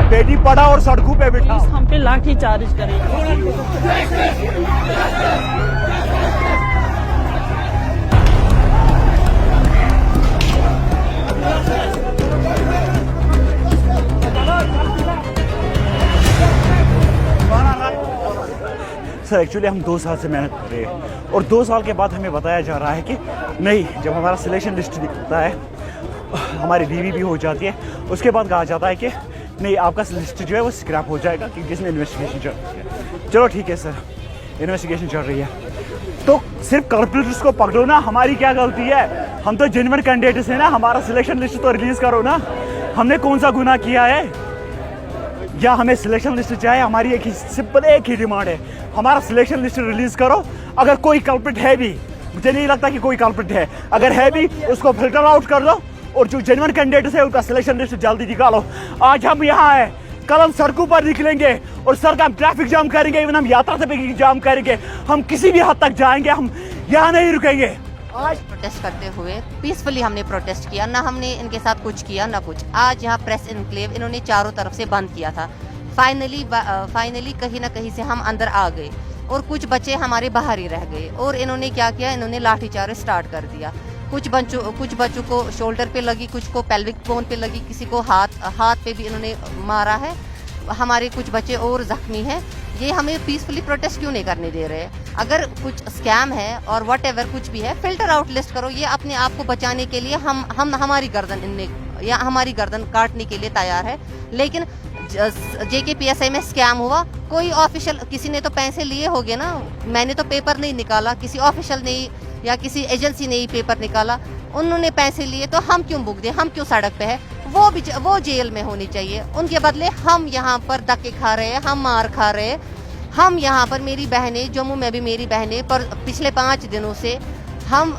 बेटी पढ़ाओ और सड़कों पे बिठाओ। पुलिस हम पे लाठी चार्ज करेगी। सर एक्चुअली हम 2 साल से मेहनत कर रहे हैं और 2 साल के बाद हमें बताया जा रहा है कि नहीं, जब हमारा सिलेक्शन लिस्ट निकलता है, हमारी डीवी भी हो जाती है, उसके बाद कहा जाता है कि नहीं, आपका लिस्ट जो है वो स्क्रैप हो जाएगा कि जिसमें इन्वेस्टिगेशन चल रही है। चलो ठीक है सर, इन्वेस्टिगेशन चल रही है तो सिर्फ कल्प्रिट्स को पकड़ो ना, हमारी क्या गलती है? हम तो जेन्युइन कैंडिडेट्स हैं ना, हमारा सिलेक्शन लिस्ट तो रिलीज़ करो ना। हमने कौन सा गुनाह किया है? या हमें सिलेक्शन लिस्ट चाहिए? हमारी एक ही सिंपल एक ही डिमांड है, हमारा सिलेक्शन लिस्ट रिलीज करो। अगर कोई कल्प्रिट है भी, मुझे नहीं लगता कि कोई कल्प्रिट है, अगर है भी उसको फिल्टर आउट कर दो और जो जेन्युइन कैंडिडेट्स है उनका सिलेक्शन लिस्ट जल्दी निकालो। आज हम यहाँ हैं, कल हम सड़कों पर निकलेंगे और सर का हम ट्रैफिक जाम करेंगे, इवन हम यात्रा से जाम करेंगे, हम किसी भी हद तक जाएंगे, हम यहाँ नहीं रुकेंगे। आज प्रोटेस्ट करते हुए पीसफुली हमने प्रोटेस्ट किया, ना हमने इनके साथ कुछ किया ना कुछ। आज यहाँ प्रेस इनक्लेव इन्होंने चारों तरफ से बंद किया था। फाइनली कहीं ना कहीं से हम अंदर आ गए और कुछ बच्चे हमारे बाहर ही रह गए और इन्होंने क्या किया, इन्होंने लाठीचार्ज स्टार्ट कर दिया। कुछ बच्चों को शोल्डर पे लगी, कुछ को पेल्विक बोन पे लगी, किसी को हाथ पे भी इन्होंने मारा है। हमारे कुछ बच्चे और जख्मी हैं। ये हमें पीसफुली प्रोटेस्ट क्यों नहीं करने दे रहे? अगर कुछ स्कैम है और व्हाटएवर कुछ भी है, फिल्टर आउट लिस्ट करो। ये अपने आप को बचाने के लिए हम हमारी गर्दन काटने के लिए तैयार है। लेकिन JKPSI में स्कैम हुआ, कोई ऑफिशियल, किसी ने तो पैसे लिए होंगे ना। मैंने तो पेपर नहीं निकाला, किसी ऑफिशियल ने या किसी एजेंसी ने ही पेपर निकाला, उन्होंने पैसे लिए तो हम क्यों भुगते? हम क्यों सड़क पे है? वो जेल में होनी चाहिए। उनके बदले हम यहाँ पर धक्के खा रहे हैं, हम मार खा रहे हैं। हम यहाँ पर, मेरी बहनें, जम्मू में भी मेरी बहनें, पर पिछले 5 दिनों से हम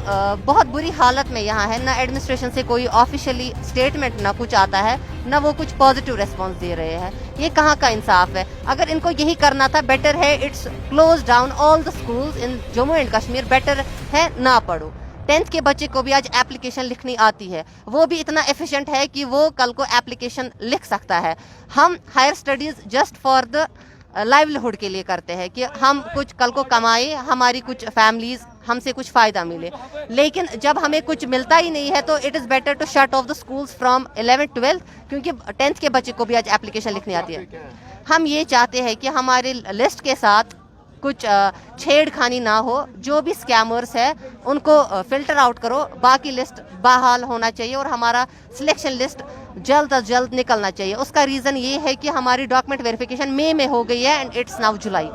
बहुत बुरी हालत में यहाँ है। ना एडमिनिस्ट्रेशन से कोई ऑफिशियली स्टेटमेंट, ना कुछ आता है, ना वो कुछ पॉजिटिव रेस्पॉन्स दे रहे हैं। ये कहाँ का इंसाफ है? अगर इनको यही करना था, बेटर है it's close down all the schools in Jammu and Kashmir. Better है ना पढ़ो। 10th के बच्चे को भी आज एप्लीकेशन लिखनी आती है, वो भी इतना एफिशिएंट है कि वो कल को एप्लीकेशन लिख सकता है। हम higher studies just for the livelihood के लिए करते हैं कि हम कुछ कल को कमाए, हमारी कुछ फैमिलीज हमसे कुछ फ़ायदा मिले। लेकिन जब हमें कुछ मिलता ही नहीं है तो it is better to shut off the schools from 11th 12th, क्योंकि 10th के बच्चे को भी आज एप्लीकेशन लिखनी आती है। हम ये चाहते हैं कि हमारे लिस्ट के साथ कुछ छेड़खानी ना हो। जो भी स्कैमर्स है उनको फिल्टर आउट करो, बाकी लिस्ट बहाल होना चाहिए और हमारा सिलेक्शन लिस्ट जल्द अज जल्द निकलना चाहिए। उसका रीज़न ये है कि हमारी डॉक्यूमेंट वेरिफिकेशन मई में हो गई है एंड इट्स नाउ जुलाई।